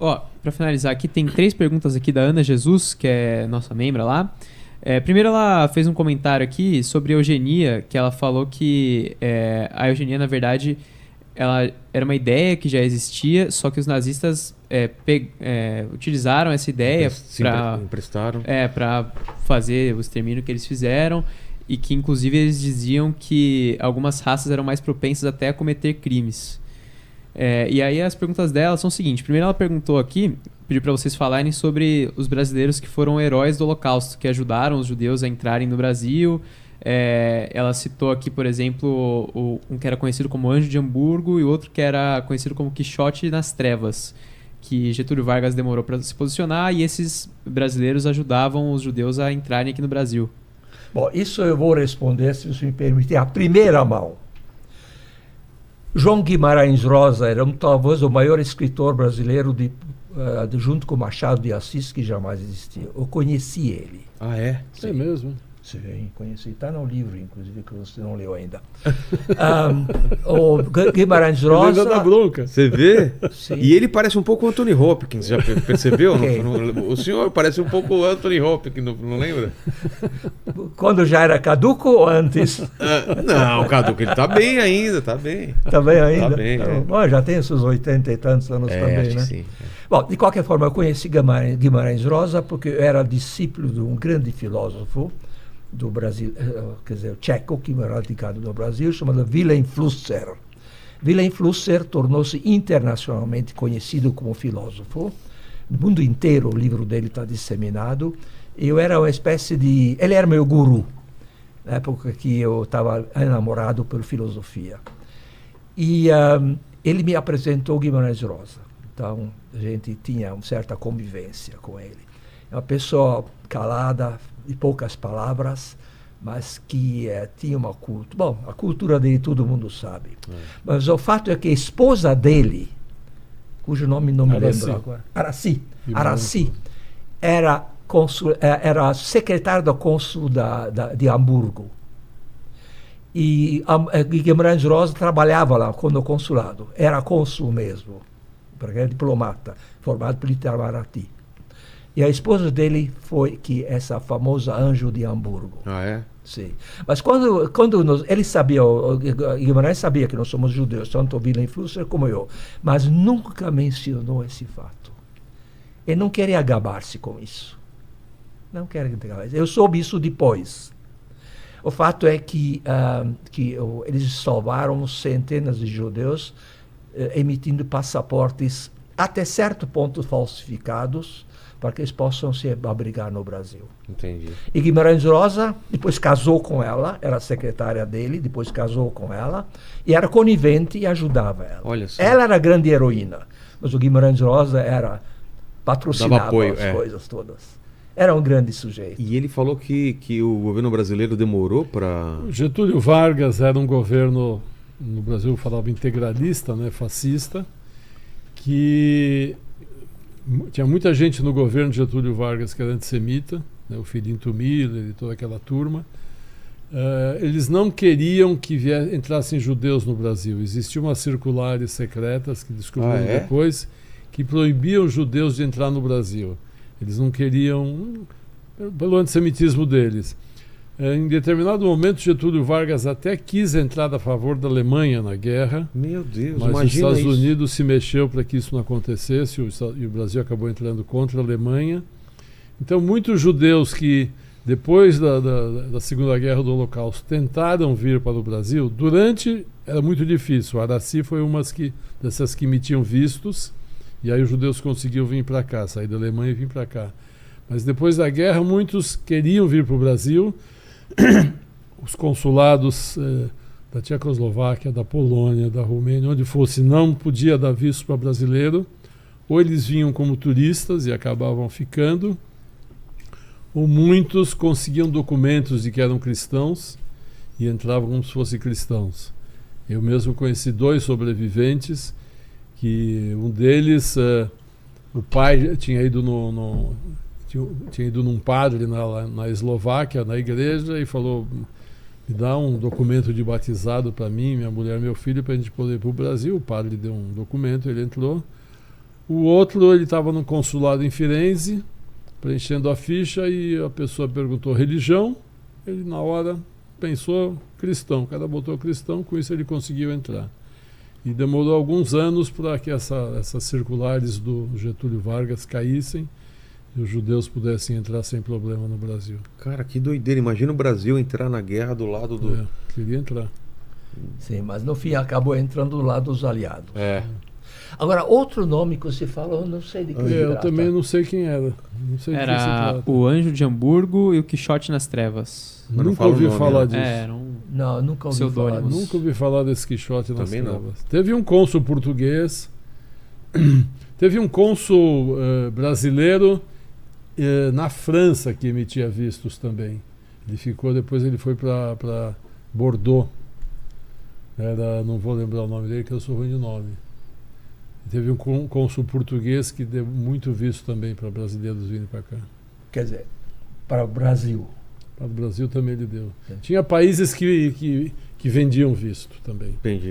Ó, pra finalizar aqui, tem 3 perguntas aqui da Ana Jesus, que é nossa membra lá. Primeiro ela fez um comentário aqui sobre eugenia, que ela falou que a eugenia, na verdade, ela era uma ideia que já existia, só que os nazistas utilizaram essa ideia emprestaram para fazer o extermínio que eles fizeram, e que inclusive eles diziam que algumas raças eram mais propensas até a cometer crimes. E aí as perguntas dela são o seguinte: primeiro ela perguntou aqui, pediu para vocês falarem sobre os brasileiros que foram heróis do Holocausto, que ajudaram os judeus a entrarem no Brasil. Ela citou aqui, por exemplo, um que era conhecido como Anjo de Hamburgo e outro que era conhecido como Quixote nas Trevas, que Getúlio Vargas demorou para se posicionar, e esses brasileiros ajudavam os judeus a entrarem aqui no Brasil. Bom, isso eu vou responder, se você me permitir, à primeira mão. João Guimarães Rosa era talvez o maior escritor brasileiro junto com Machado de Assis que jamais existiu. Eu conheci ele. Ah, é? Sim. É mesmo? Sim, conheci. Está no livro, inclusive, que você não leu ainda. O Guimarães Rosa... da bronca. Você vê? Sim. E ele parece um pouco Anthony Hopkins, já percebeu? Okay. O senhor parece um pouco Anthony Hopkins, não lembra? Quando já era caduco ou antes? Não, Caduco, ele tá bem ainda, tá bem. Tá bem ainda? Tá bem, Bom, já tem seus 80 e tantos anos também, acho né? que sim. Bom, de qualquer forma, eu conheci Guimarães Rosa porque eu era discípulo de um grande filósofo do Brasil, quer dizer, tcheco, que era radicado no Brasil, chamado Wilhelm Flusser. Wilhelm Flusser tornou-se internacionalmente conhecido como filósofo. No mundo inteiro o livro dele está disseminado. Eu era uma espécie de... Ele era meu guru, na época que eu estava enamorado por filosofia. E ele me apresentou Guimarães Rosa. Então, a gente tinha uma certa convivência com ele. É uma pessoa calada, de poucas palavras, mas que tinha uma cultura. Bom, a cultura dele todo mundo sabe. Mas o fato é que a esposa dele, cujo nome não me lembro agora, Araci, era secretária do cônsul de Hamburgo. E Guimarães Rosa trabalhava lá no consulado, era cônsul mesmo, porque era diplomata, formado pelo Itamaraty. E a esposa dele foi essa famosa Anjo de Hamburgo. Ah, é? Sim. Mas quando ele sabia, o Guimarães sabia que nós somos judeus, tanto o Wilhelm Flusser como eu, mas nunca mencionou esse fato. Ele não queria gabar-se com isso. Não queria gabar-se. Eu soube isso depois. O fato é que eles salvaram centenas de judeus emitindo passaportes até certo ponto falsificados, para que eles possam se abrigar no Brasil. Entendi. E Guimarães Rosa depois casou com ela, era secretária dele, depois casou com ela, e era conivente e ajudava ela. Olha só. Ela era a grande heroína, mas o Guimarães Rosa patrocinava apoio, as coisas todas. Era um grande sujeito. E ele falou que o governo brasileiro demorou para... Getúlio Vargas era um governo, no Brasil falava integralista, né, fascista, que... Tinha muita gente no governo de Getúlio Vargas que era antissemita, né, o Filinto Miller e toda aquela turma. Eles não queriam que entrassem judeus no Brasil. Existiam umas circulares secretas que descobriram depois que proibiam os judeus de entrar no Brasil. Eles não queriam, pelo antissemitismo deles. Em determinado momento, Getúlio Vargas até quis entrar a favor da Alemanha na guerra. Meu Deus, mas os imagina Estados isso. Unidos se mexeu para que isso não acontecesse e o Brasil acabou entrando contra a Alemanha. Então, muitos judeus que, depois da Segunda Guerra do Holocausto, tentaram vir para o Brasil, era muito difícil. O Araci foi dessas que emitiam vistos, e aí os judeus conseguiam vir para cá, sair da Alemanha e vir para cá. Mas depois da guerra, muitos queriam vir para o Brasil. Os consulados da Tchecoslováquia, da Polônia, da Romênia, onde fosse, não podia dar visto para brasileiro. Ou eles vinham como turistas e acabavam ficando, ou muitos conseguiam documentos de que eram cristãos e entravam como se fossem cristãos. Eu mesmo conheci 2 sobreviventes, que um deles, o pai tinha ido tinha ido num padre na Eslováquia, na igreja, e falou: me dá um documento de batizado para mim, minha mulher e meu filho, para a gente poder ir para o Brasil. O padre deu um documento, ele entrou. O outro, ele estava no consulado em Firenze, preenchendo a ficha, e a pessoa perguntou religião. Ele, na hora, pensou cristão. O cara botou cristão, com isso ele conseguiu entrar. E demorou alguns anos para que essas circulares do Getúlio Vargas caíssem e os judeus pudessem entrar sem problema no Brasil. Cara, que doideira. Imagina o Brasil entrar na guerra do lado do... É, queria entrar. Sim, mas no fim acabou entrando do lado dos aliados. É. Agora, outro nome que você fala, eu não sei de que se Eu trata. também não sei quem era. Não sei de que se Era trata. o Anjo de Hamburgo e o Quixote nas Trevas. Mas não Nunca fala o ouvi nome, falar né? disso. Era um... Não, nunca ouvi falar Pseudônimos. disso. Nunca ouvi falar desse Quixote nas Também não. Trevas. Teve um cônsul português, teve um cônsul brasileiro na França que emitia vistos também. Ele ficou, depois ele foi para Bordeaux. Não vou lembrar o nome dele, que eu sou ruim de nome. Teve um cônsul português que deu muito visto também para brasileiros virem para cá. Quer dizer, para o Brasil. Para o Brasil também ele deu. Tinha países que vendiam visto também. Entendi.